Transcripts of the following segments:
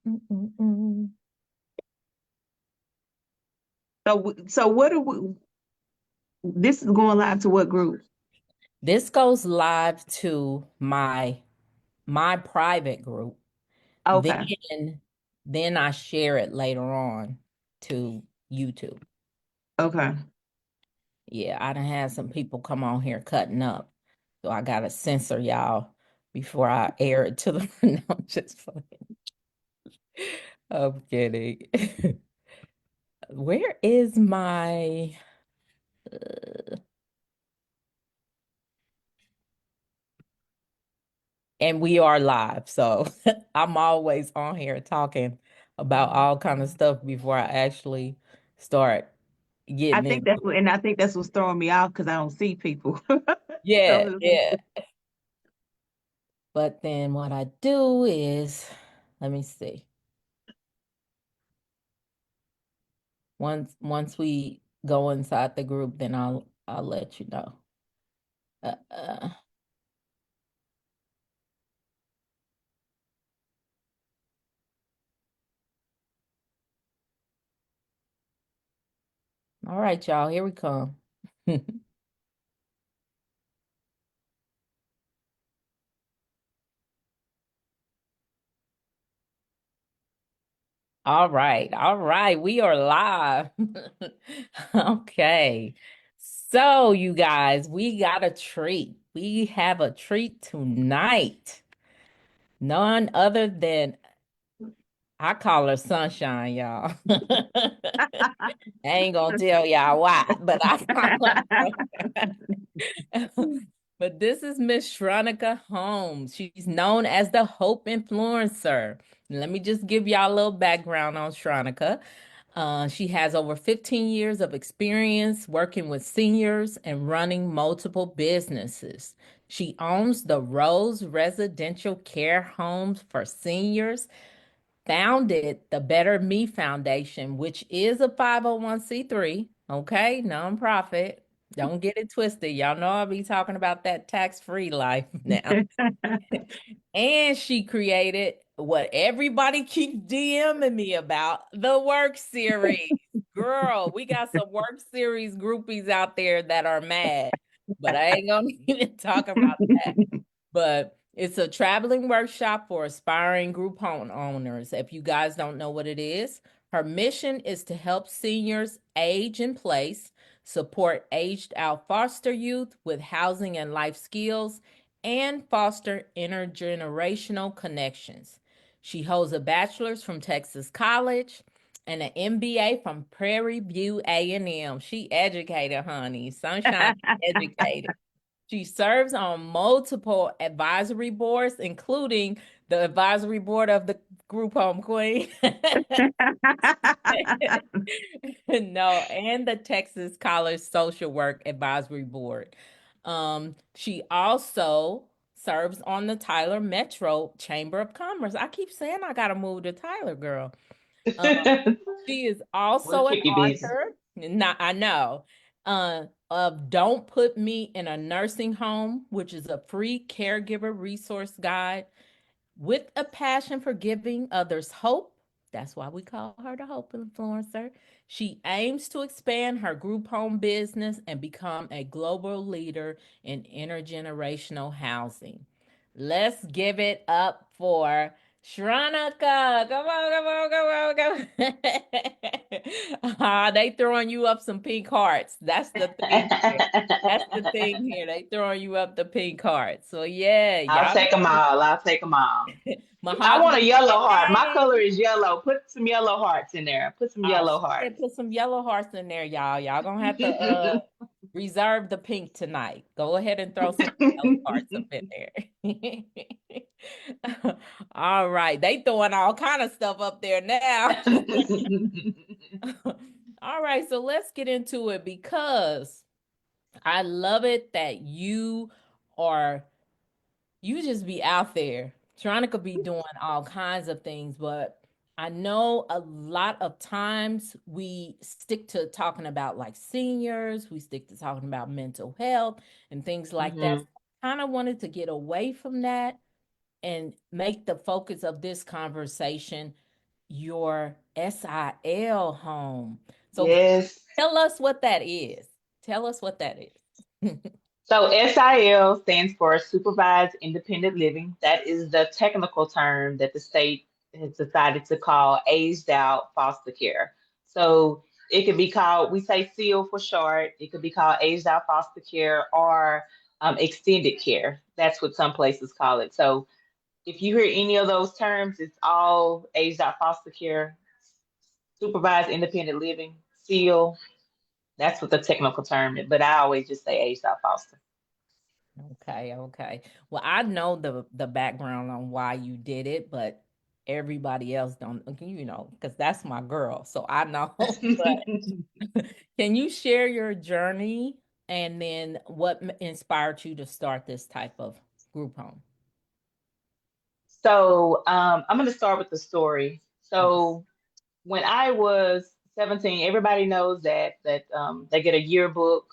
Mm-mm-mm-mm. So what are we? This is going live to what group? This goes live to my private group. Okay. Then I share it later on to YouTube. Okay. Yeah, I done had some people come on here cutting up. So I gotta censor y'all before I air it to the no, I'm just fucking. I'm kidding. Where is my and we are live, so I'm always on here talking about all kind of stuff before I actually start I getting think into that's it. what, and I think that's what's throwing me off because I don't see people. Yeah, So yeah. But then what I do is, let me see. Once we go inside the group, then I'll let you know. Uh, uh, all right, y'all, here we come. All right, we are live. Okay. So, you guys, we got a treat. We have a treat tonight. None other than I call her Sunshine, y'all. I ain't gonna tell y'all why, but I call her. But this is Miss Shronica Holmes. She's known as the Hope Influencer. Let me just give y'all a little background on Shronica. She has over 15 years of experience working with seniors and running multiple businesses. She owns the Rose Residential Care Homes for Seniors, founded the Better Me Foundation, which is a 501c3, okay, nonprofit. Don't get it twisted. Y'all know I'll be talking about that tax-free life now. And she created what everybody keeps DMing me about, the work series. Girl, we got some work series groupies out there that are mad, but I ain't gonna even talk about that. But it's a traveling workshop for aspiring group home owners. If you guys don't know what it is, her mission is to help seniors age in place, support aged out foster youth with housing and life skills, and foster intergenerational connections. She holds a bachelor's from Texas College and an MBA from Prairie View A&M. She educated, honey. Sunshine educated. She serves on multiple advisory boards, including the advisory board of the Group Home Queen. No, and the Texas College Social Work Advisory Board. She also serves on the Tyler Metro Chamber of Commerce. I keep saying I gotta move to Tyler, girl. Um, she is We'll also an keep you busy. author. Not, I know. Of Don't Put Me in a Nursing Home, which is a free caregiver resource guide with a passion for giving others hope. That's why we call her the Hope Influencer. She aims to expand her group home business and become a global leader in intergenerational housing. Let's give it up for Shronica. Come on, they throwing you up some pink hearts. That's the thing here. That's the thing here. They throwing you up the pink hearts. So yeah, I'll y'all take them all. I'll take them all. I want a Mahogany yellow said, heart. My color hey. is yellow. Put some yellow hearts in there. Put some Oh, yellow she said hearts. put some yellow hearts in there, y'all. Y'all gonna have to reserve the pink tonight. Go ahead and throw some yellow hearts up in there. All right. They throwing all kind of stuff up there now. All right, so let's get into it because I love it that are you just be out there trying to be doing all kinds of things, but I know a lot of times we stick to talking about like seniors, we stick to talking about mental health and things like that. Hmm. Kind of wanted to get away from that and make the focus of this conversation your SIL home. So Yes. tell us what that is. Tell us what that is. So SIL stands for Supervised Independent Living. That is the technical term that the state has decided to call aged out foster care. So it could be called, we say SEAL for short, it could be called aged out foster care or extended care. That's what some places call it. So if you hear any of those terms, it's all aged out foster care, supervised independent living, SEAL. That's what the technical term is, but I always just say aged out foster. Okay, okay. Well, I know the background on why you did it, but everybody else don't, because that's my girl. So I know. But can you share your journey and then what inspired you to start this type of group home? So I'm going to start with the story. Okay. So when I was 17, everybody knows that they get a yearbook.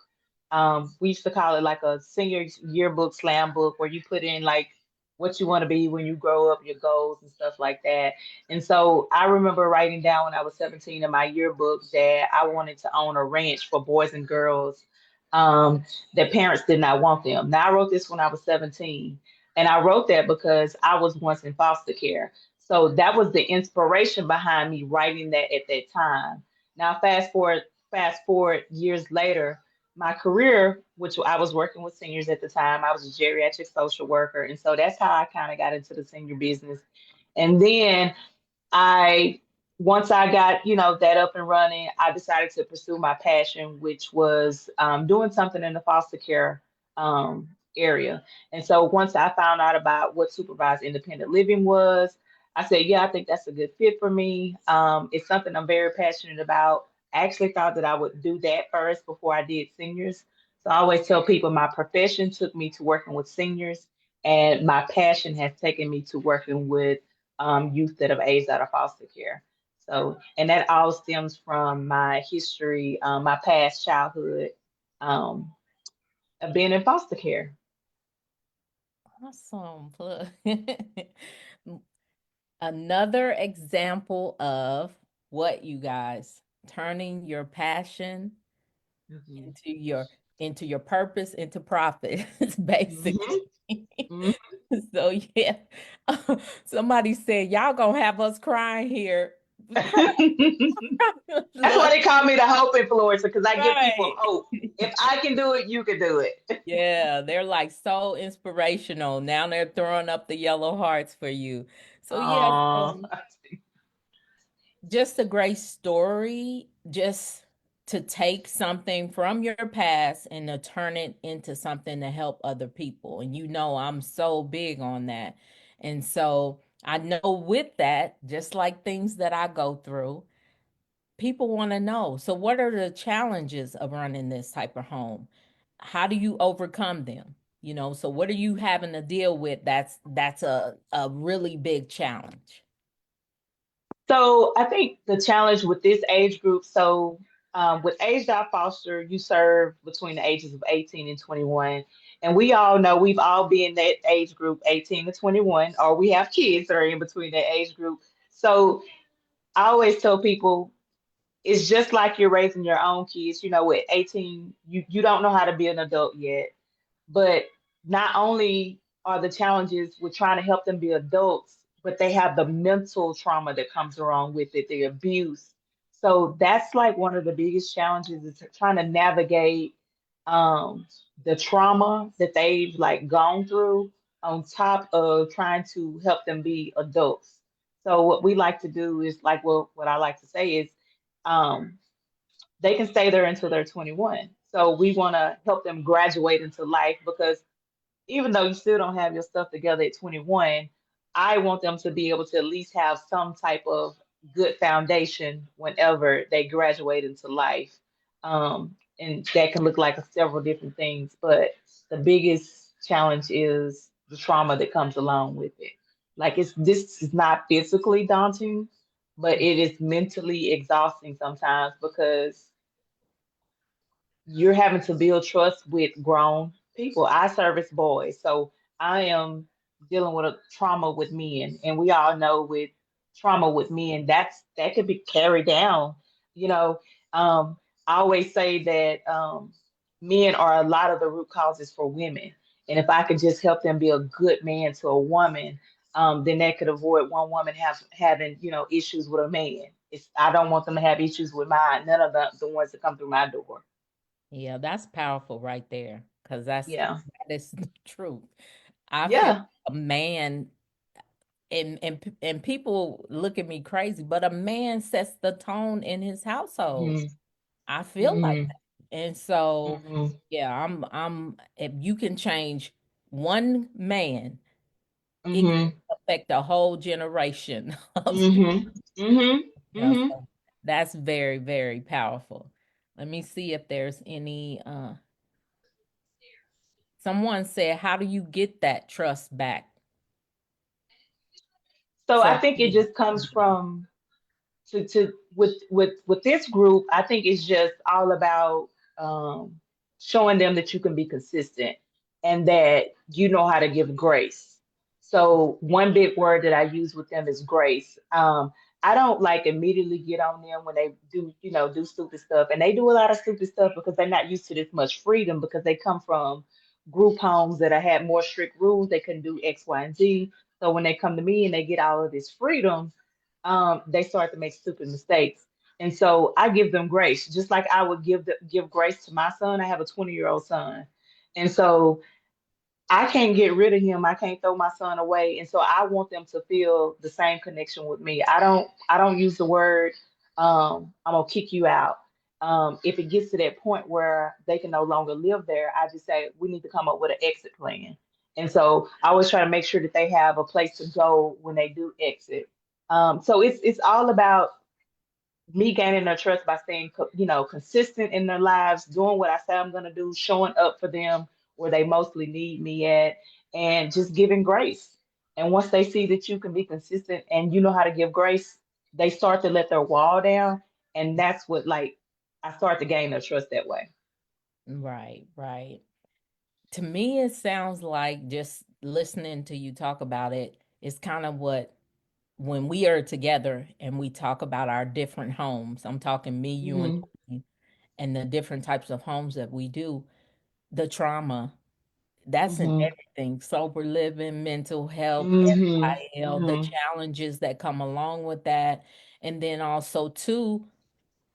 We used to call it like a senior yearbook slam book where you put in like what you want to be when you grow up, your goals and stuff like that. And so I remember writing down when I was 17 in my yearbook that I wanted to own a ranch for boys and girls um, that parents did not want them. Now I wrote this when I was 17, and I wrote that because I was once in foster care. So that was the inspiration behind me writing that at that time. Now fast forward years later, my career, which I was working with seniors at the time, I was a geriatric social worker, and so that's how I kind of got into the senior business. And then I once I got that up and running, I decided to pursue my passion, which was doing something in the foster care area. And so once I found out about what supervised independent living was, I said, yeah, I think that's a good fit for me. It's something I'm very passionate about. I actually thought that I would do that first before I did seniors. So I always tell people my profession took me to working with seniors, and my passion has taken me to working with youth that have aged out of foster care. So, and that all stems from my history, my past childhood um, of being in foster care. Awesome. Look. Another example of what you guys turning your passion Mhm. into your purpose into profit. Basically. Mhm. Mhm. So yeah. Somebody said y'all gonna have us crying here. Cry. That's why Look, they call me the hope influencer because I give people right. hope. If I can do it, you can do it. Yeah, they're like so inspirational. Now they're throwing up the yellow hearts for you. So yeah, Oh, so just a great story, just to take something from your past and to turn it into something to help other people. And I'm so big on that. And so I know with that, just like things that I go through, people want to know. So what are the challenges of running this type of home? How do you overcome them? So what are you having to deal with that's a really big challenge? so I think the challenge with this age group, so with Aged Out Foster, you serve between the ages of 18 and 21. And we all know we've all been that age group, 18 to 21, or we have kids that are in between that age group. So I always tell people it's just like you're raising your own kids. At 18, you don't know how to be an adult yet. But not only are the challenges with trying to help them be adults, but they have the mental trauma that comes along with it, the abuse. So that's like one of the biggest challenges is trying to navigate um, the trauma that they've like gone through on top of trying to help them be adults. So what we like to do is like, well, what I like to say is um, they can stay there until they're 21. So we want to help them graduate into life because even though you still don't have your stuff together at 21, I want them to be able to at least have some type of good foundation whenever they graduate into life. And that can look like several different things, but the biggest challenge is the trauma that comes along with it. Like this is not physically daunting, but it is mentally exhausting sometimes because you're having to build trust with grown people. I service boys, so I am dealing with a trauma with men, and we all know with trauma with men, that could be carried down. You know, um, I always say that men are a lot of the root causes for women, and if I could just help them be a good man to a woman, then that could avoid one woman having issues with a man. I don't want them to have issues with mine. None of the ones that come through my door. Yeah, that's powerful right there. Because Yeah, that is the truth. I feel yeah. a man and people look at me crazy, but a man sets the tone in his household. Hmm. I feel like Hmm. that. And so, Hmm. yeah, I'm if you can change one man, it can Hmm. affect a whole generation of people. Hmm. Hmm. Yeah, Hmm. so that's very, very powerful. Let me see if there's any someone said, how do you get that trust back? So I So think it just comes from to with this group. I think it's just all about um, showing them that you can be consistent and that you know how to give grace. So one big word that I use with them is grace. I don't like immediately get on them when they do stupid stuff, and they do a lot of stupid stuff because they're not used to this much freedom because they come from group homes that have had more strict rules. They couldn't do X, Y, and Z. So when they come to me and they get all of this freedom, they start to make stupid mistakes. And so I give them grace, just like I would give grace to my son. I have a 20-year-old son. And so I can't get rid of him. I can't throw my son away. And so I want them to feel the same connection with me. I don't use the word I'm gonna kick you out. If it gets to that point where they can no longer live there, I just say we need to come up with an exit plan. And so I always try to make sure that they have a place to go when they do exit. So it's all about me gaining their trust by staying, consistent in their lives, doing what I say I'm going to do, showing up for them where they mostly need me at, and just giving grace. And once they see that you can be consistent and you know how to give grace, they start to let their wall down. And that's what, like, I start to gain their trust that way. right, right. To me, it sounds like just listening to you talk about it is kind of what when we are together and we talk about our different homes. I'm talking me, you, Hmm. and the different types of homes that we do, the trauma. That's in Hmm. everything. Sober living, mental health, Hmm. SIL, the Hmm. challenges that come along with that. And then also, too,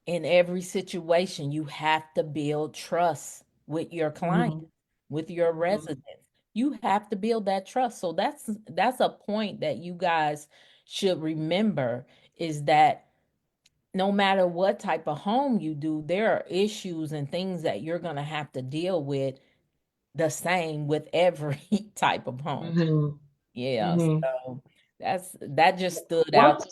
in every situation, you have to build trust with your client, Hmm. with your Hmm. residents. You have to build that trust. So that's a point that you guys should remember is that no matter what type of home you do, there are issues and things that you're going to have to deal with the same with every type of home. Hmm. Yeah, Hmm. so that just stood One out.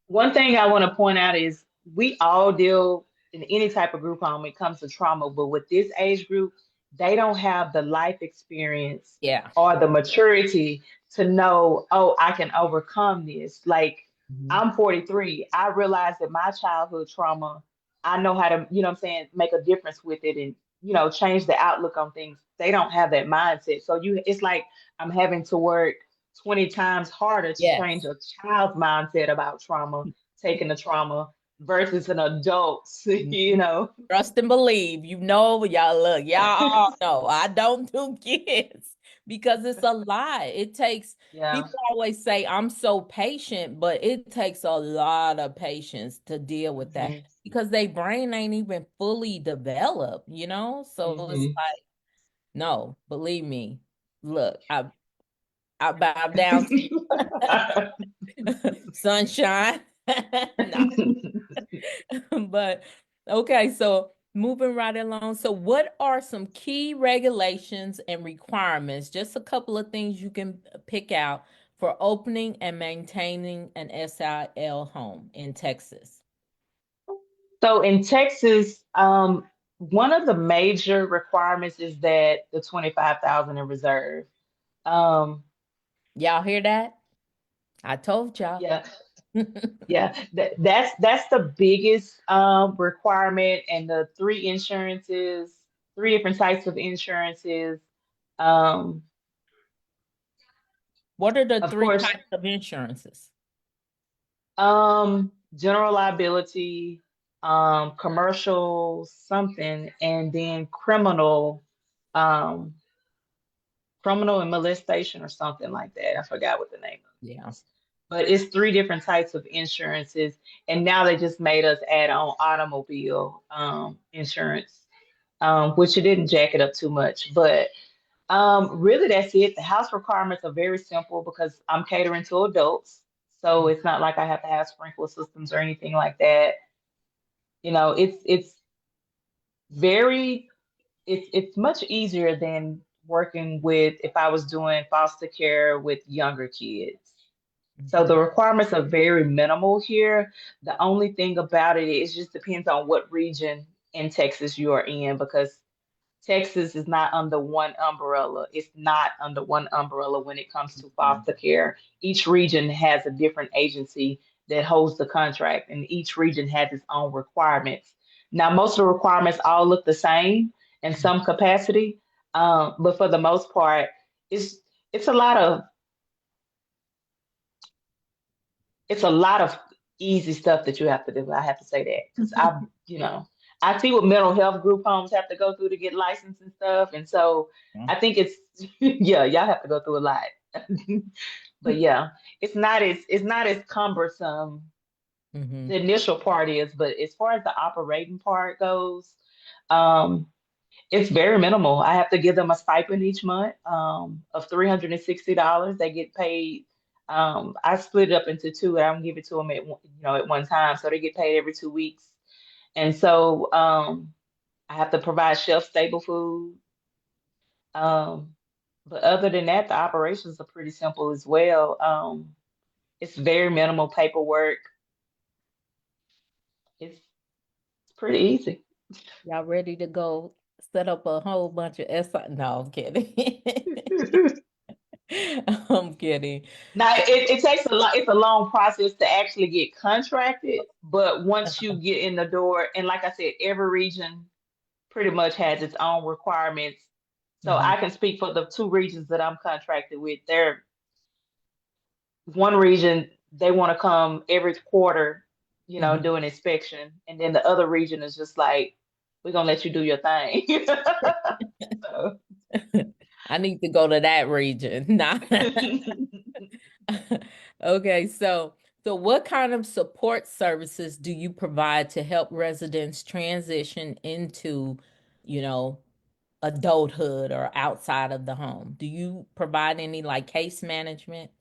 One thing I want to point out is we all deal in any type of group home when it comes to trauma, but with this age group, they don't have the life experience Yeah. or the maturity to know, oh, I can overcome this. Like Mhm. I'm 43. I realized that my childhood trauma, I know how to, what I'm saying, make a difference with it and, change the outlook on things. They don't have that mindset. So it's like I'm having to work 20 times harder to change Yes. a child's mindset about trauma, taking the trauma versus an adult, you know. Trust and believe. You know, y'all look, y'all all know I don't do kids because it's a lie. It takes, Yeah. people always say, I'm so patient, but it takes a lot of patience to deal with that Hmm. because their brain ain't even fully developed, you know? So it's Hmm. like, no, believe me. Look, I bow down to sunshine. No. But okay, so moving right along. So, what are some key regulations and requirements? Just a couple of things you can pick out for opening and maintaining an SIL home in Texas. So in Texas, one of the major requirements is that the 25,000 in reserve. Um, Y'all hear that? I told y'all. yeah, yeah, that's the biggest requirement, and the three different types of insurances. Um, What are the Of three course, types of insurances? general liability, commercial something, and then um, criminal and molestation or something like that. I forgot what the name of it Yeah. is. But it's three different types of insurances, and now they just made us add on automobile insurance, which it didn't jack it up too much. But really, that's it. The house requirements are very simple because I'm catering to adults, so it's not like I have to have sprinkler systems or anything like that. It's very it's much easier than working with if I was doing foster care with younger kids. So Mhm. the requirements are very minimal here. The only thing about it is just depends on what region in Texas you are in because Texas is not under one umbrella. It's not under one umbrella when it comes to foster care. Each region has a different agency that holds the contract, and each region has its own requirements. Now, most of the requirements all look the same in some capacity, but for the most part, it's it's a lot of it's a lot of easy stuff that you have to do. I have to say that because I see what mental health group homes have to go through to get licensed and stuff, and so Yeah. I think it's yeah, y'all have to go through a lot. But yeah, it's not as cumbersome. Hmm. The initial part is, but as far as the operating part goes, um, it's very minimal. I have to give them a stipend each month of $360. They get paid. I split it up into two. I don't give it to them at one time, so they get paid every 2 weeks. And so I have to provide shelf stable food. Um, but other than that, the operations are pretty simple as well. It's very minimal paperwork. It's pretty easy. Y'all ready to go set up a whole bunch of SI? No, I'm kidding. I'm kidding. Now it takes a lot. It's a long process to actually get contracted, but once you get in the door, and like I said, every region pretty much has its own requirements. So Hmm. I can speak for the two regions that I'm contracted with. They're one region they want to come every quarter, Hmm. do an inspection, and then the other region is just like, we're gonna let you do your thing. So. I need to go to that region. Nah. Okay, so what kind of support services do you provide to help residents transition into, you know, adulthood or outside of the home? Do you provide any like case management?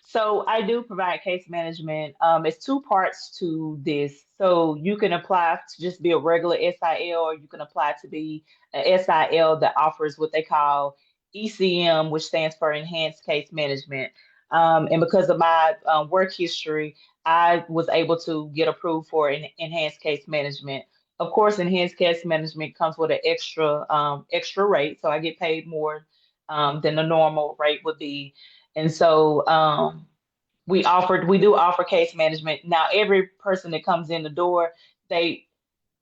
So I do provide case management. It's two parts to this. So you can apply to just be a regular SIL, or you can apply to be a SIL that offers what they call ECM, which stands for Enhanced Case Management. And because of my work history, I was able to get approved for an enhanced case management. Of course, enhanced case management comes with an extra rate, so I get paid more than the normal rate would be. And so we do offer case management. Now, every person that comes in the door, they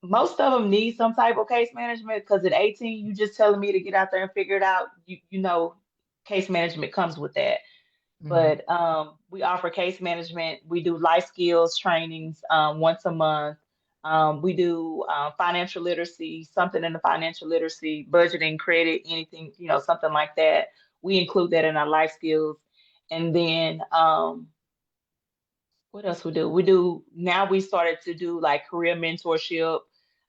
most of them need some type of case management because at 18, you just telling me to get out there and figure it out. Case management comes with that. Hmm. But we offer case management. We do life skills trainings once a month. We do financial literacy, something in the financial literacy, budgeting, credit, anything, something like that. We include that in our life skills. And then what else we do? We do now we started to do like career mentorship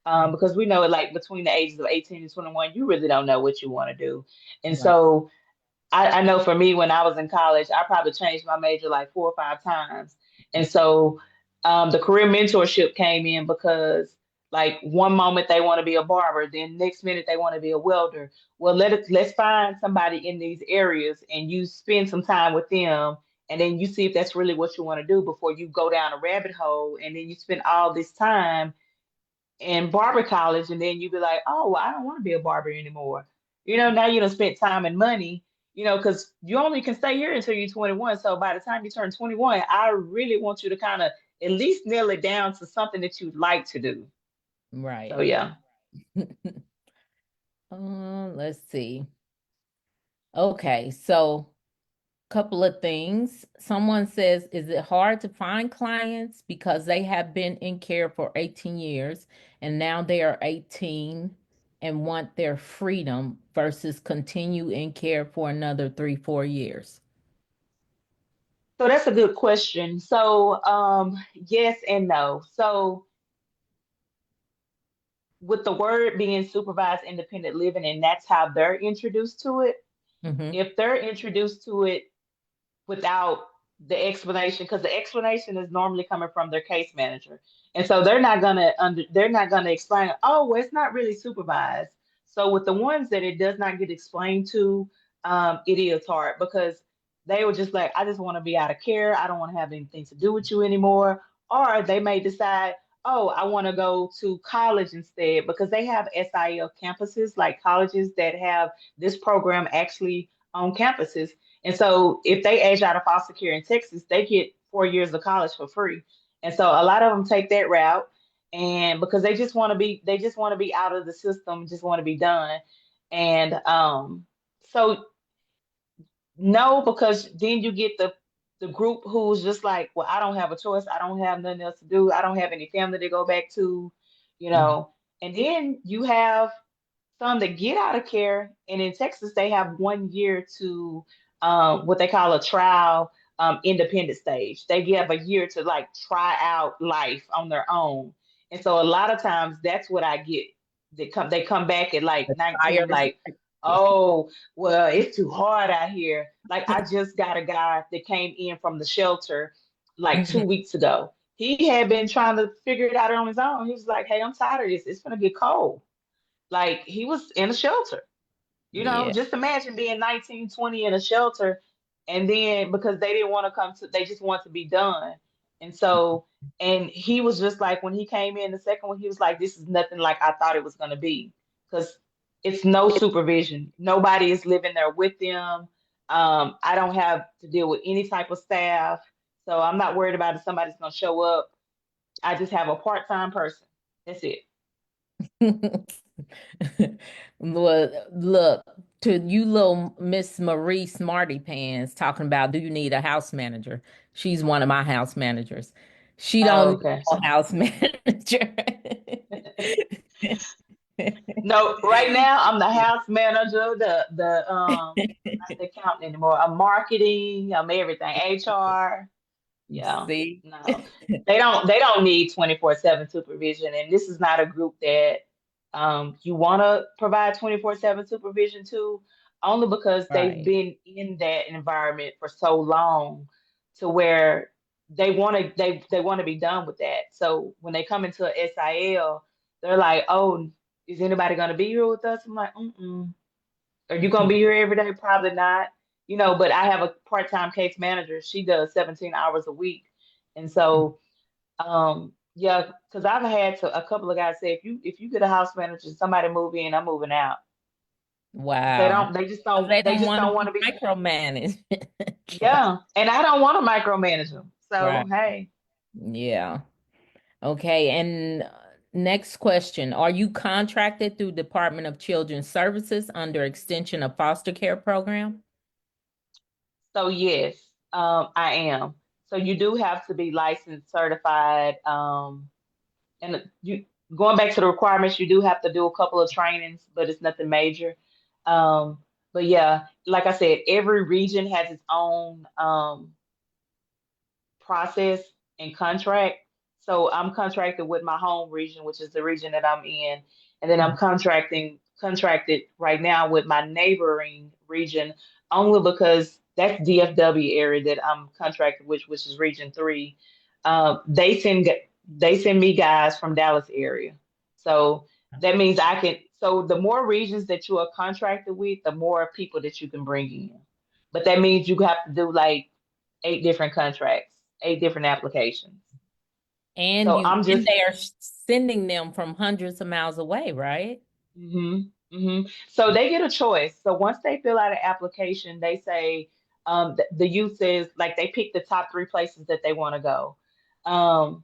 because we know like between the ages of 18 and 21, you really don't know what you want to do. And Right. so I know for me, when I was in college, I probably changed my major like 4 or 5 times. And so the career mentorship came in because, like, one moment they want to be a barber, then next minute they want to be a welder. Well, let's find somebody in these areas and you spend some time with them, and then you see if that's really what you want to do before you go down a rabbit hole, and then you spend all this time in barber college, and then you be like, oh, well, I don't want to be a barber anymore. Now you done spent time and money, because you only can stay here until you're 21. So by the time you turn 21, I really want you to kind of at least nail it down to something that you'd like to do. So Right. yeah. Let's see. Okay, so Couple of things. Someone says, is it hard to find clients because they have been in care for 18 years and now they are 18 and want their freedom versus continue in care for another 3, 4 years? So that's a good question. So yes and no. So with the word being supervised independent living, and that's how they're introduced to it. Hmm. If they're introduced to it without the explanation, because the explanation is normally coming from their case manager, and so they're not gonna explain, oh well, it's not really supervised. So with the ones that it does not get explained to, it is hard because they were just like, I just want to be out of care, I don't want to have anything to do with you anymore. Or they may decide, oh, I want to go to college instead, because they have SIL campuses, like colleges that have this program actually on campuses. And so if they age out of foster care in Texas, they get 4 years of college for free. And so a lot of them take that route, and because they just want to be out of the system, just want to be done. And so no, because then you get the group who's just like, well, I don't have a choice. I don't have nothing else to do. I don't have any family to go back to, you know. And then you have some that get out of care, and in Texas, they have 1 year to what they call a trial independent stage. They give a year to like try out life on their own. And so a lot of times that's what I get. They come back at like The 19, buyers. like, oh, well, it's too hard out here. Like I just got a guy that came in from the shelter like two Mhm. weeks ago. He had been trying to figure it out on his own. He was like, hey, I'm tired of this. It's gonna get cold. Like he was in a shelter. Yeah. Just imagine being 19, 20 in a shelter, and then because they didn't want to come to, they just want to be done. And so, and he was just like, when he came in the second one, he was like, this is nothing like I thought it was going to be. Because it's no supervision. Nobody is living there with them. I don't have to deal with any type of staff. So I'm not worried about if somebody's going to show up. I just have a part-time person. That's it. Look, to you little Miss Marie Smarty Pants talking about, do you need a house manager? She's one of my house managers. She Oh, don't need okay. a house manager. No, right now I'm the house manager, not the accountant anymore. I'm marketing, I'm everything, HR. Yeah. See? No. They don't need 24/7 supervision. And this is not a group that you want to provide 24/7 supervision to, only because they've Right. been in that environment for so long to where they want to be done with that. So when they come into a SIL, they're like, "Oh, is anybody going to be here with us?" I'm like, "Mm-mm. Are you going to be here every day? Probably not." But I have a part-time case manager. She does 17 hours a week. And so, yeah, because I've had a couple of guys say, if you get a house manager, somebody move in, I'm moving out. Because they Wow. don't, they just 'Cause don't, they they don't just want to don't want be to be, micromanaged. yeah. And I don't want to micromanage them. Right. So, hey. Yeah. Okay. And next question. Are you contracted through Department of Children's Services under extension of foster care program? So yes, I am. So you do have to be licensed, certified, and you going back to the requirements, you do have to do a couple of trainings, but it's nothing major. Um, but yeah, like I said, every region has its own process and contract. So I'm contracted with my home region, which is the region that I'm in, and then I'm contracted right now with my neighboring region, only because that's DFW area that I'm contracted with, which is Region 3. They send me guys from Dallas area, so that means I can. So the more regions that you are contracted with, the more people that you can bring in. But that means you have to do like 8 different contracts, 8 different applications. And So you I'm and just, they are sending them from hundreds of miles away, right? hmm hmm so they get a choice. So once they fill out an application, they say, the youth says, like, they pick the top 3 places that they want to go. Um,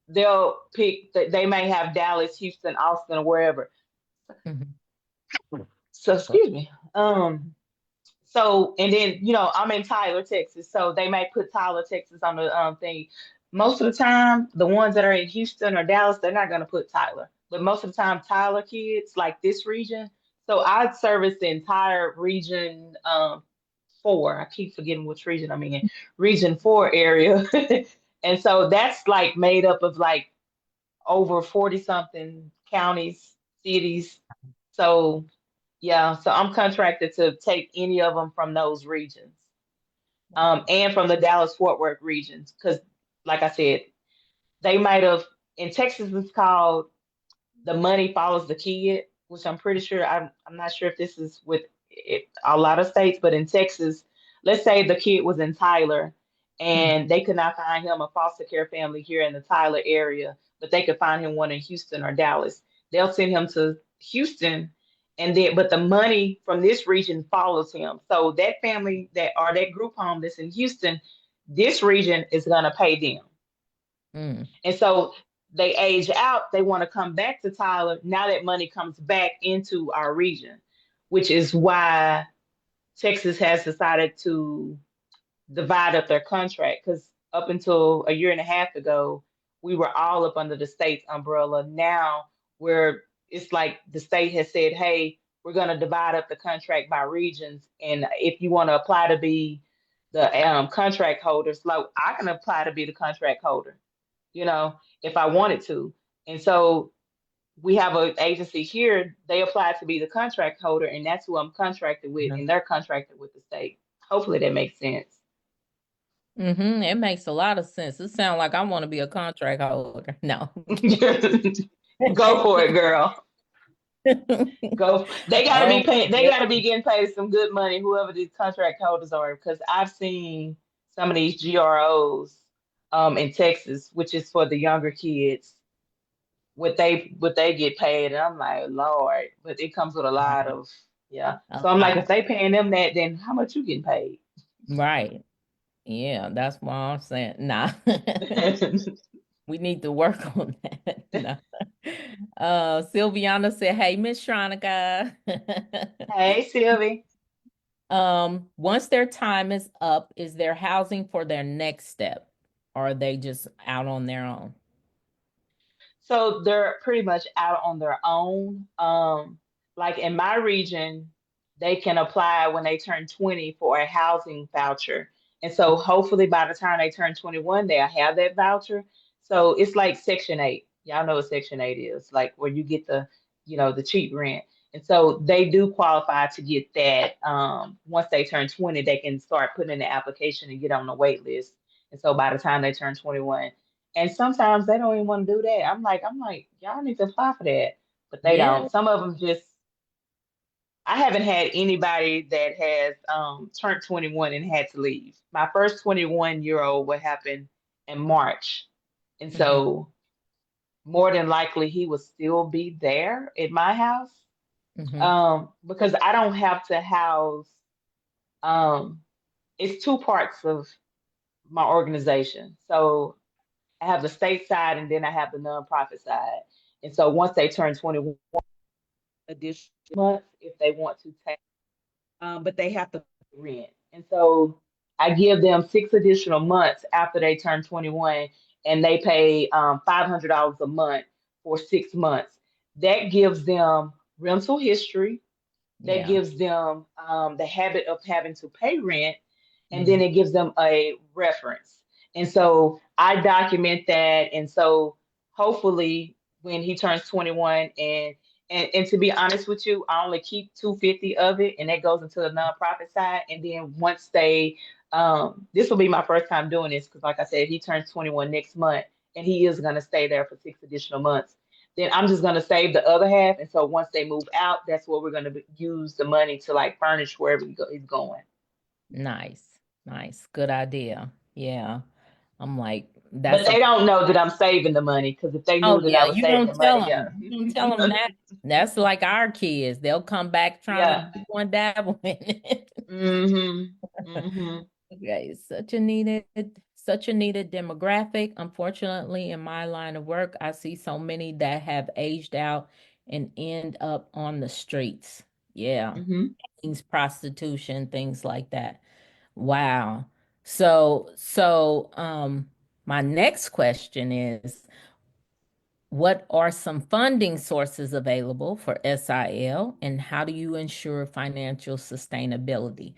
they'll pick that they may have Dallas, Houston, Austin, or wherever. Mhm. So excuse me. So, and then, I'm in Tyler, Texas, so they may put Tyler, Texas on the thing. Most of the time, the ones that are in Houston or Dallas, they're not going to put Tyler. But most of the time, Tyler kids like this region. So I service the entire region four. I keep forgetting which region I'm in. Region four area. And so that's like made up of like over 40 something counties, cities. So yeah, so I'm contracted to take any of them from those regions, and from the Dallas Fort Worth regions, because, like I said, they might have in Texas it's called the money follows the kid, which I'm pretty sure I'm not sure if this is with a lot of states, but in Texas, let's say the kid was in Tyler Mhm. and they could not find him a foster care family here in the Tyler area, but they could find him one in Houston or Dallas. They'll send him to Houston, and then but the money from this region follows him. So that family that group home that's in Houston, this region is gonna pay them. Mm. And so they age out, they want to come back to Tyler. Now that money comes back into our region, which is why Texas has decided to divide up their contract. Because up until a year and a half ago, we were all up under the state's umbrella. Now where it's like the state has said, hey, we're going to divide up the contract by regions. And if you want to apply to be the contract holders, like I can apply to be the contract holder, if I wanted to. And so we have an agency here, they apply to be the contract holder, and that's who I'm contracted with, and they're contracted with the state. Hopefully that makes sense. Mm-hmm. It makes a lot of sense. It sounds like I want to be a contract holder. No. Go for it, girl. Go. They gotta be Oh, paying, they yeah. gotta be getting paid some good money, whoever these contract holders are, because I've seen some of these GROs in Texas, which is for the younger kids, what they get paid, and I'm like, Lord, but it comes with a lot of, yeah. A So I'm like, lot. if they paying them that, then how much you getting paid? Right. Yeah, that's what I'm saying. Nah. We need to work on that. No. Sylviana said, "Hey, Miss Shronica." Hey, Sylvie. Once their time is up, is there housing for their next step? Or are they just out on their own? So they're pretty much out on their own. Like in my region, they can apply when they turn 20 for a housing voucher. And so hopefully by the time they turn 21, they'll have that voucher. So it's like Section 8. Y'all know what Section 8 is, like where you get the cheap rent. And so they do qualify to get that. Once they turn 20, they can start putting in the application and get on the wait list. And so by the time they turn 21, and sometimes they don't even want to do that. I'm like, y'all need to apply for that, but they Yeah. don't. Some of them just. I haven't had anybody that has turned 21 and had to leave. My first 21-year-old, what happened in March, and Hmm. so more than likely he will still be there at my house, Hmm. because I don't have to house. Um, it's two parts of my organization. So I have the state side and then I have the nonprofit side. And so once they turn 21, additional months if they want to take, but they have to rent. And so I give them 6 additional months after they turn 21, and they pay $500 a month for 6 months. That gives them rental history, that Yeah. gives them the habit of having to pay rent, and then Hmm. it gives them a reference. And so I document that. And so hopefully when he turns 21, and to be honest with you, I only keep 250 of it, and that goes into the nonprofit side. And then once they this will be my first time doing this, because like I said, he turns 21 next month, and he is going to stay there for 6 additional months. Then I'm just going to save the other half. And so once they move out, that's where we're going to use the money to like furnish wherever he's going. Nice. Nice. Good idea. Yeah. I'm like, But that's a they don't know that I'm saving the money, because if they oh knew that I yeah, was you saving the don't tell money, yeah. them. You don't tell them that. That's like our kids. They'll come back trying to Yeah. do one dabble in it. Mm-hmm. Mm-hmm. Okay, such a needed demographic. Unfortunately, in my line of work, I see so many that have aged out and end up on the streets. Yeah. Hmm. Things, prostitution, things like that. Wow. So my next question is, what are some funding sources available for SIL and how do you ensure financial sustainability?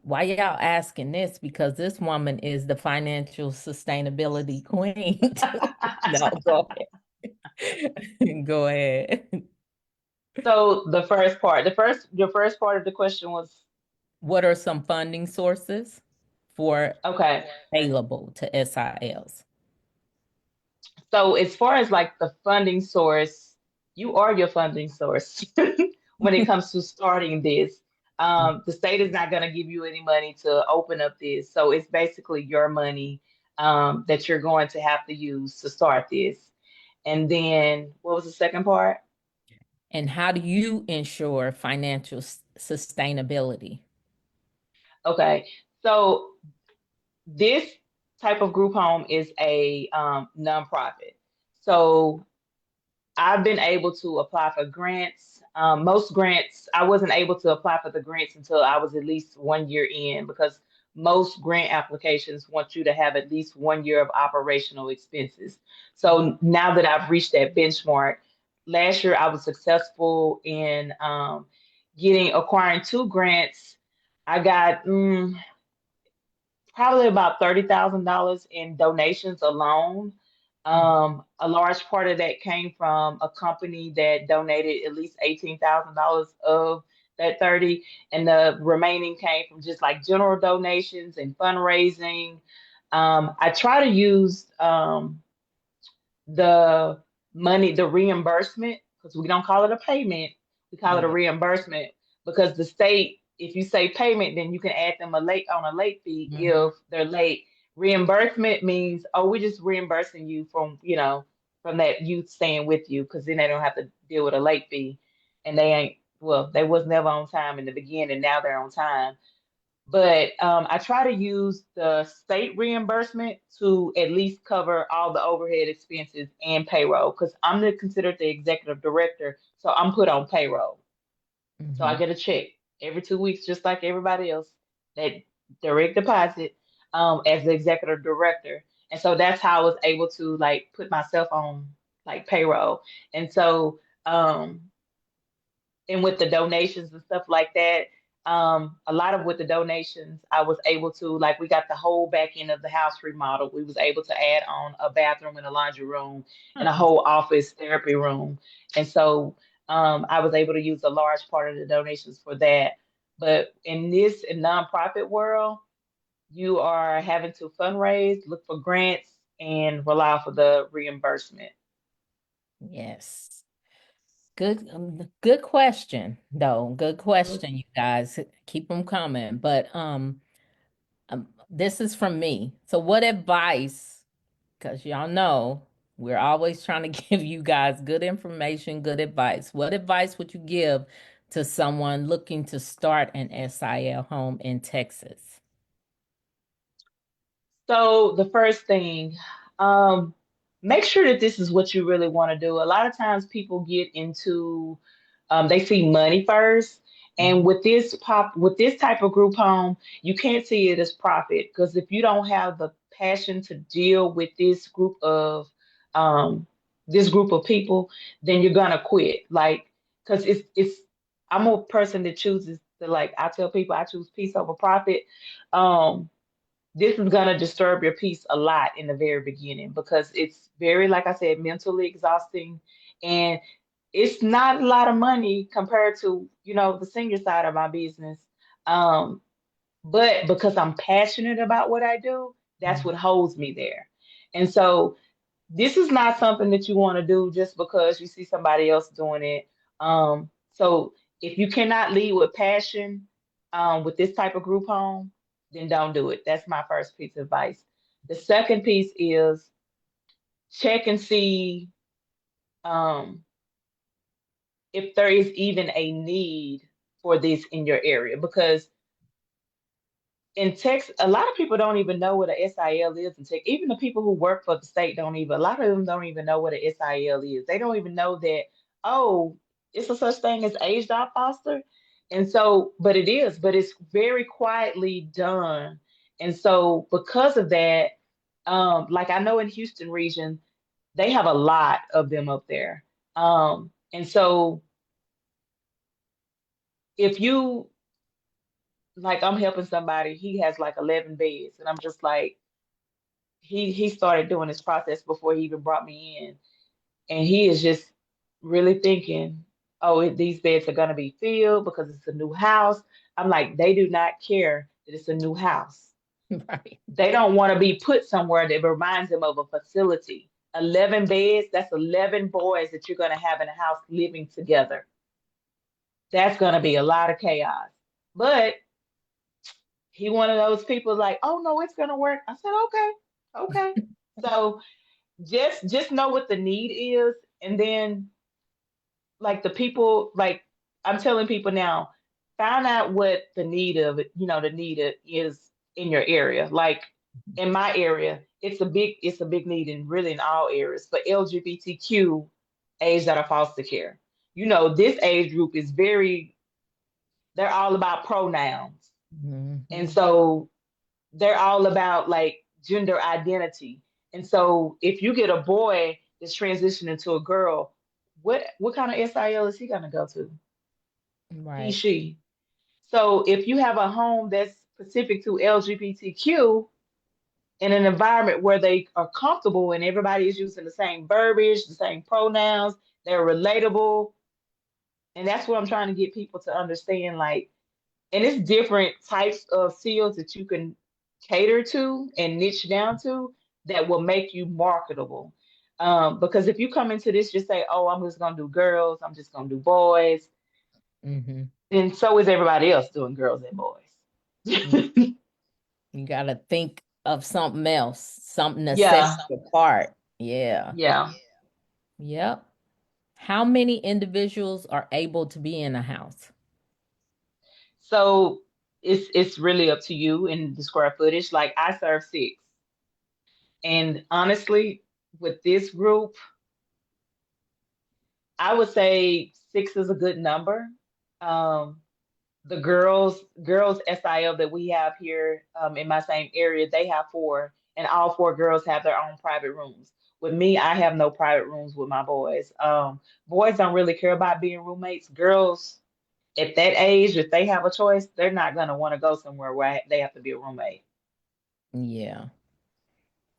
Why y'all asking this? Because this woman is the financial sustainability queen. No, go ahead. Go ahead. So your first part of the question was What are some funding sources for okay. available to SILs? So as far as like the funding source, you are your funding source when it comes to starting this. The state is not going to give you any money to open up this, so it's basically your money that you're going to have to use to start this. And then what was the second part? And how do you ensure financial sustainability? Okay, so this type of group home is a nonprofit. So I've been able to apply for grants. Most grants, I wasn't able to apply for the grants until I was at least 1 year in because most grant applications want you to have at least 1 year of operational expenses. So now that I've reached that benchmark, last year I was successful in getting acquiring two grants. I got probably about $30,000 in donations alone. A large part of that came from a company that donated at least $18,000 of that 30, and the remaining came from just like general donations and fundraising. I try to use the money, the reimbursement, because we don't call it a payment, we call it a Right. reimbursement because the state, if you say payment, then you can add them a late fee Mhm. if they're late. Reimbursement means, oh, we're just reimbursing you from, from that youth staying with you, because then they don't have to deal with a late fee. And they ain't, well, they was never on time in the beginning, now they're on time. But I try to use the state reimbursement to at least cover all the overhead expenses and payroll because considered the executive director, so I'm put on payroll. So I Mhm. get a check every 2 weeks, just like everybody else, that direct deposit as the executive director. And so that's how I was able to like put myself on like payroll. And so and with the donations and stuff like that, a lot of with the donations I was able to, like, we got the whole back end of the house remodel. We was able to add on a bathroom and a laundry room and a Hmm. whole office therapy room. And so I was able to use a large part of the donations for that. But in this nonprofit world, you are having to fundraise, look for grants, and rely for the reimbursement. Yes. Good question, though. Good question, you guys. Keep them coming. But this is from me. So what advice, because y'all know we're always trying to give you guys good information, good advice. What advice would you give to someone looking to start an SIL home in Texas? So the first thing, um, make sure that this is what you really want to do. A lot of times people get into, they see money first, and Mhm. with this type of group home, you can't see it as profit because if you don't have the passion to deal with um, this group of people, then you're gonna quit. Like, because I'm a person that chooses to, like, I tell people I choose peace over profit. Um, this is going to disturb your peace a lot in the very beginning because it's very, like I said, mentally exhausting, and it's not a lot of money compared to, the senior side of my business. Um, but because I'm passionate about what I do, that's what holds me there. And so this is not something that you want to do just because you see somebody else doing it. So if you cannot lead with passion with this type of group home, then don't do it. That's my first piece of advice. The second piece is check and see um, if there is even a need for this in your area because in Texas, a lot of people don't even know what a SIL is in Texas. Even the people who work for the state don't even, a lot of them don't even know what a SIL is. They don't even know that, oh, it's a such thing as age dot foster. And so, but it's very quietly done. And so because of that, like I know in Houston region, they have a lot of them up there. And so if you like I'm helping somebody, he has like 11 beds, and I'm just like, he started doing this process before he even brought me in, and he is just really thinking, oh, these beds are gonna be filled because it's a new house. I'm like, they do not care that it's a new house. Right. They don't want to be put somewhere that reminds them of a facility. 11 beds, that's 11 boys that you're gonna have in a house living together. That's gonna be a lot of chaos. But he one of those people like, oh no, it's gonna work. I said, okay, okay. So just know what the need is, and then like the people, like I'm telling people now, find out what the need of it, the need is in your area. Like in my area, it's a big need in really in all areas, but LGBTQ age that are foster care. This age group is they're all about pronouns. And Hmm. so they're all about like gender identity. And so if you get a boy that's transitioning to a girl, what kind of SIL is he gonna go to? He, Right. she. So if you have a home that's specific to LGBTQ in an environment where they are comfortable and everybody is using the same verbiage, the same pronouns, they're relatable. And that's what I'm trying to get people to understand. Like, and it's different types of seals that you can cater to and niche down to that will make you marketable. Because if you come into this just say, oh, I'm just gonna do girls, I'm just gonna do boys, Hmm. then so is everybody else doing girls and boys. You got to think of something else, something to set Yeah, you apart. Yeah. yeah. Yep. How many individuals are able to be in a house? So it's really up to you in the square footage. Like I serve six, and honestly, with this group, I would say six is a good number. Um, the girls SIL that we have here in my same area, they have four, and all four girls have their own private rooms. With me, I have no private rooms with my boys. Boys don't really care about being roommates. Girls at that age, if they have a choice, they're not gonna want to go somewhere where they have to be a roommate. Yeah.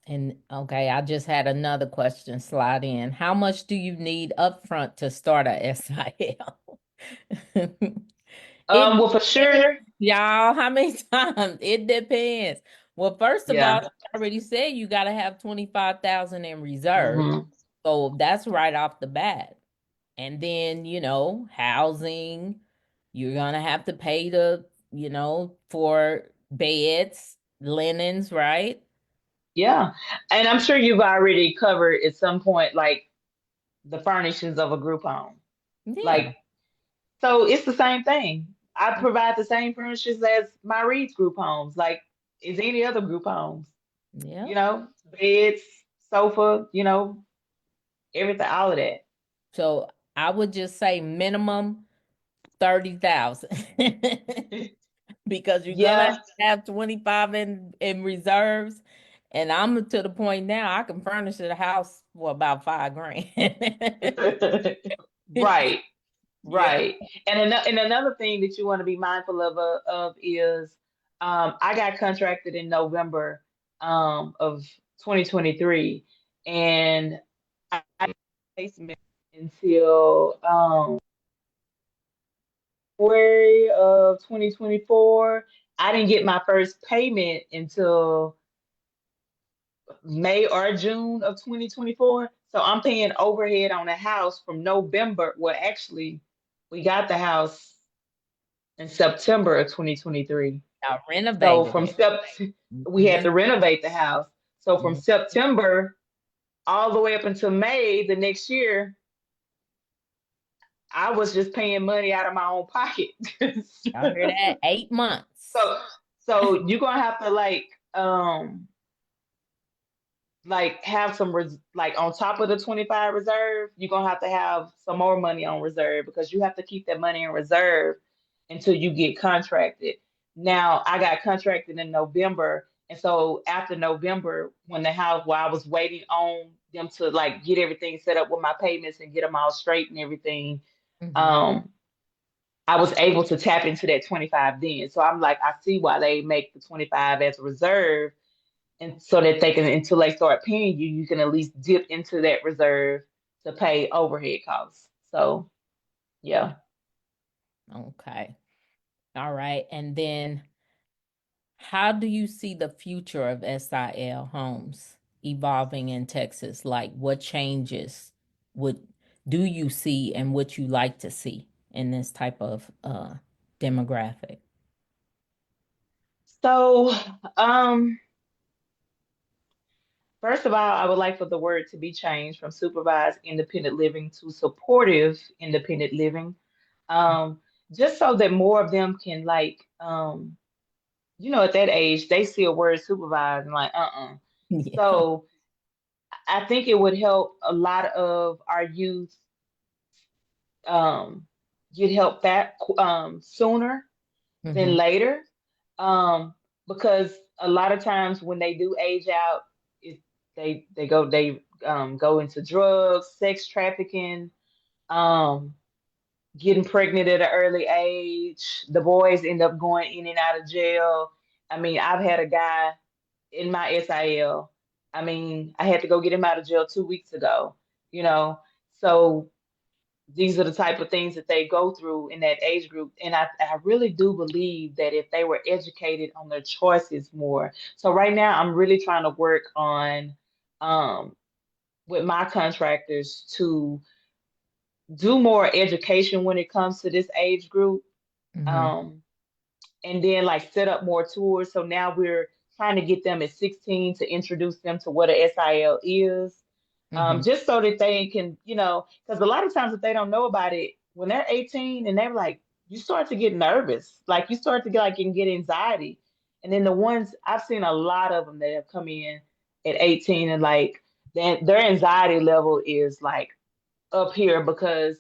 And okay, I just had another question slide in. How much do you need upfront to start a SIL? It Well, for depends, sure, y'all. How many times? It depends. Well, first of all, yeah. I already said you got to have 25,000 in reserve. Hmm. So that's right off the bat. And then, housing, you're gonna have to pay for beds, linens, right? Yeah, and I'm sure you've already covered at some point like the furnishings of a group home. Yeah. Like, so it's the same thing. I provide the same furnishings as my Reed's group homes, like is any other group homes. Yeah. Beds, sofa, everything, all of that. So I would just say minimum 30,000 because you're gonna Yeah. have 25 in reserves. And I'm to the point now I can furnish the house for about 5 grand. Right. Yeah. Right. And another thing that you want to be mindful of is I got contracted in November of 2023, and I placement until February of 2024. I didn't get my first payment until May or June of 2024. So I'm paying overhead on the house from November. Well, actually, we got the house in September of 2023. I So renovated it. we had Ren- to renovate the house. So from mm, September all the way up until May the next year, I was just paying money out of my own pocket. Y'all hear that? 8 months. so so you're gonna have to like like have some like on top of the 25 reserve, you're gonna have to have some more money on reserve because you have to keep that money in reserve until you get contracted. Now I got contracted in November, and so after November, when the house while I was waiting on them to like get everything set up with my payments and get them all straight and everything, Hmm. um, I was able to tap into that 25 then. So I'm like, I see why they make the 25 as a reserve and so that they can until they start paying you, you can at least dip into that reserve to pay overhead costs. So yeah. Okay. All right. And then how do you see the future of SIL homes evolving in Texas? Like what changes would do you see and what you like to see in this type of demographic? So um first of all, I would like for the word to be changed from supervised independent living to supportive independent living. Um just so that more of them can like at that age they see a word supervised and like Yeah. So I think it would help a lot of our youth um, get help back sooner than Hmm. later. Um, because a lot of times when they do age out, it, they go into drugs, sex trafficking, um, getting pregnant at an early age. The boys end up going in and out of jail. I mean, I've had a guy in my SIL. I mean, I had to go get him out of jail 2 weeks ago, you know. So these are the type of things that they go through in that age group. And I really do believe that if they were educated on their choices more. So right now I'm really trying to work on um with my contractors to do more education when it comes to this age group. Hmm. Um and then like set up more tours. So now we're trying to get them at 16 to introduce them to what a SIL is, Hmm. just so that they can, because a lot of times if they don't know about it, when they're 18 and they're like, you start to get nervous, like you start to get like and get anxiety. And then the ones I've seen a lot of them that have come in at 18 and like then their anxiety level is like up here because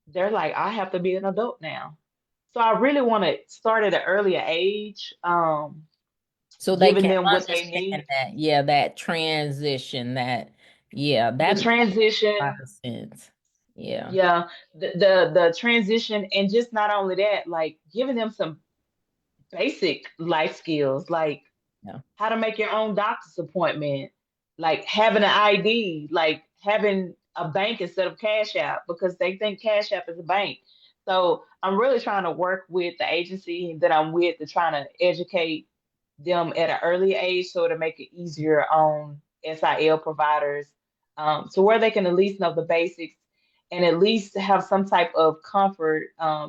they're like, I have to be an adult now. So I really want to start at an earlier age, So they giving can them what they understand need. that, yeah, that transition, yeah, The that makes a lot transition, of sense. Yeah. yeah, the transition, and just not only that, like giving them some basic life skills, like Yeah. how to make your own doctor's appointment, like having an ID, like having a bank instead of Cash App because they think Cash App is a bank. So I'm really trying to work with the agency that I'm with to try to educate them at an early age so to make it easier on SIL providers, to where they can at least know the basics and at least have some type of comfort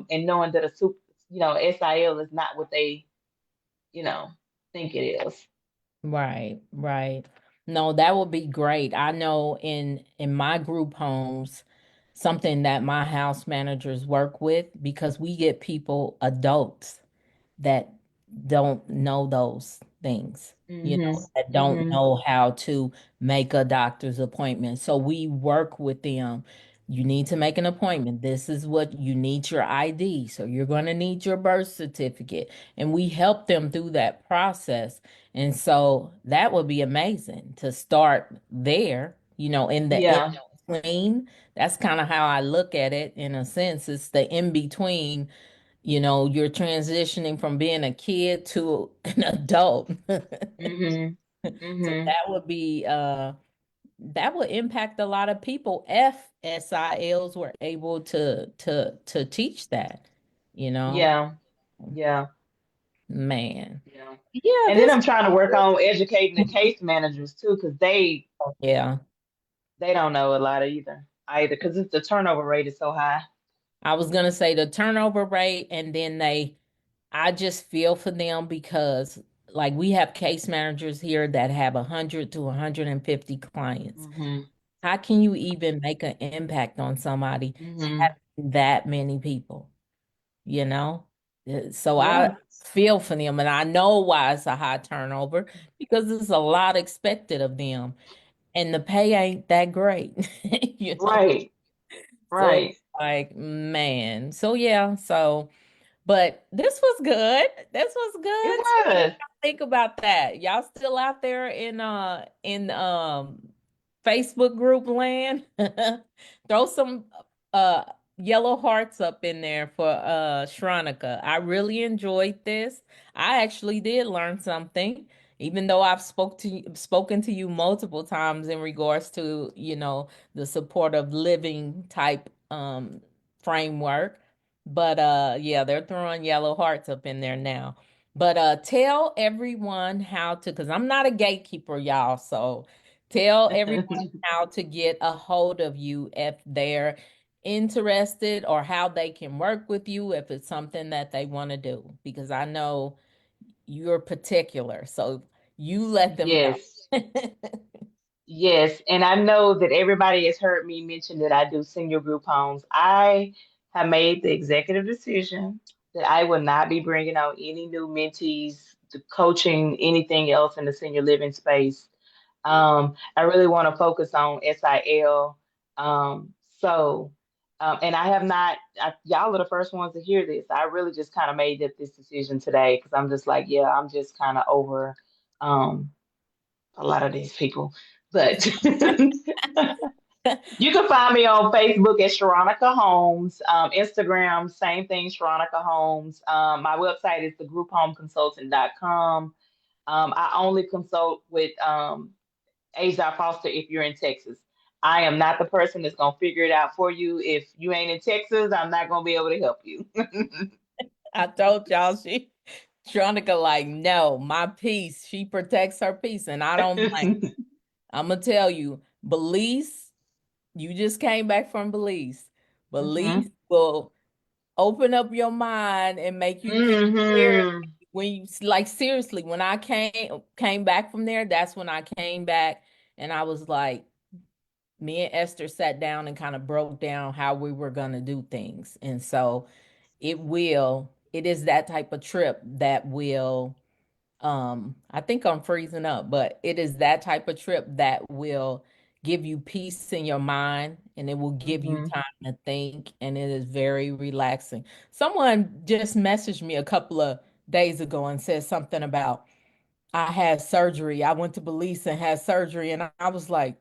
in knowing that a super, SIL is not what they, you know, think it is. Right, right. No, that would be great. I know in my group homes, something that my house managers work with because we get people, adults that don't know those things, Mhm. that don't Mhm. know how to make a doctor's appointment. So we work with them. You need to make an appointment. This is what you need, your ID. So you're going to need your birth certificate. And we help them through that process. And so that would be amazing to start there, in the in Yeah. between. That's kind of how I look at it in a sense. It's the in between, you're transitioning from being a kid to an adult. Mhm. So Mhm. that would impact a lot of people if SILs were able to teach that, you know. Yeah. Yeah. Man. Yeah. Yeah, And then this I'm trying to work on educating the case managers too, because yeah. they don't know a lot either, because it's the turnover rate is so high. I was gonna say the turnover rate, and then I just feel for them because like we have case managers here that have 100 to 150 clients. Mhm. How can you even make an impact on somebody Mhm. having that many people? You know? So I Yeah. feel for them, and I know why it's a high turnover because there's a lot expected of them, and the pay ain't that great, you know. Right. So it's Right. like, man. So yeah, so but this was good. This was It good. So what do was. y'all think about that? Y'all still out there in Facebook group land? Throw some uh yellow hearts up in there for Shronica. I really enjoyed this. I actually did learn something, even though I've spoken to you multiple times in regards to, the supportive living type framework. But yeah, they're throwing yellow hearts up in there now. But tell everyone how to, because I'm not a gatekeeper, y'all. So tell everyone how to get a hold of you if they're interested or how they can work with you if it's something that they want to do. Because I know you're particular. So you let them Yes. know. Yes, and I know that everybody has heard me mention that I do senior group homes. I have made the executive decision that I will not be bringing on any new mentees to coaching anything else in the senior living space. I really want to focus on SIL. And I have not, y'all are the first ones to hear this. I really just kind of made this decision today because I'm just like, yeah, I'm just kind of over. Um, a lot of these people. But you can find me on Facebook at Shronica Homes, Instagram, same thing, Shronica Homes. My website is thegrouphomeconsultant.com. I only consult with Asia Foster if you're in Texas. I am not the person that's going to figure it out for you. If you ain't in Texas, I'm not going to be able to help you. I told y'all Tronica like, no, my peace. She protects her peace, and I don't blame. I'm gonna tell you, Belize, you just came back from Belize. Belize hmm will open up your mind and make you think clearly. hmm When you like seriously, when I came back from there, that's when I came back and I was like, me and Esther sat down and kind of broke down how we were gonna do things. And so it is that type of trip that will I think I'm freezing up, but it is that type of trip that will give you peace in your mind and it will give you hmm time to think and it is very relaxing. Someone just messaged me a couple of days ago and said something about I had surgery. I went to Belize and had surgery and I was like,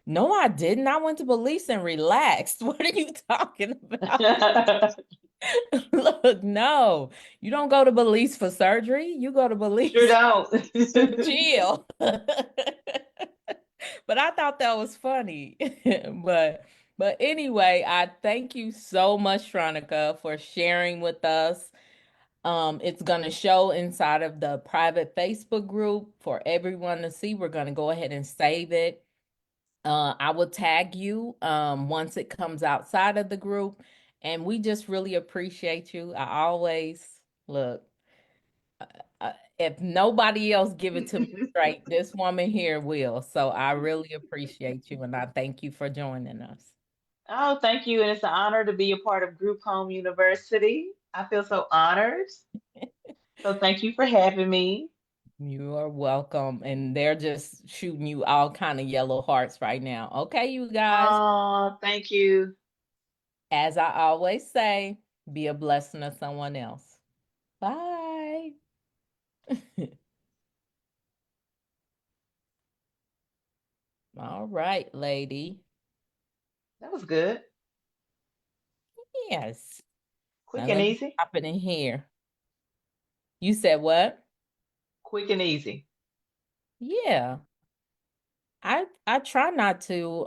"No, I didn't. I went to Belize and relaxed." What are you talking about? Look, no, you don't go to Belize for surgery. You go to Sure Belize to don't. chill. But I thought that was funny. But anyway, I thank you so much, Shronica, for sharing with us. It's gonna show inside of the private Facebook group for everyone to see. We're gonna go ahead and save it. I will tag you once it comes outside of the group. And we just really appreciate you. I always look, if nobody else give it to me straight, this woman here will. So I really appreciate you and I thank you for joining us. Oh, thank you. And it's an honor to be a part of Group Home University. I feel so honored. So thank you for having me. You are welcome. And they're just shooting you all kind of yellow hearts right now. Okay, you guys, Oh, thank you. as I always say, be a blessing to someone else. Bye. All right, lady. That was good. Yes. Now Quick and let me easy. pop it in here. You said what? Quick and easy. Yeah. I try not to